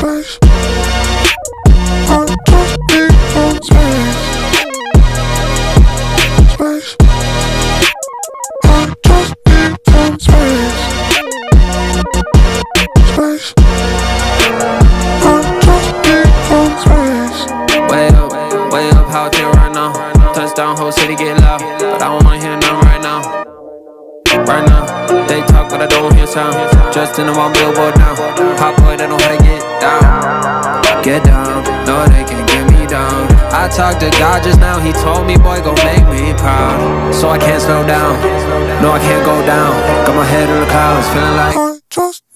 space. I just need some space. Space. I just need some space. Space. I just need some space. Way up, how it right now. Touchdown, whole city get loud, but I don't wanna hear nothing right now. Right now, they talk but I don't hear sound. Just in the one billboard now. Pop boy, they know how to get down. Get down, no they can't get me down. I talked to God just now, he told me boy gon' make me proud. So I can't slow down, no I can't go down. Got my head in the clouds, feeling like I just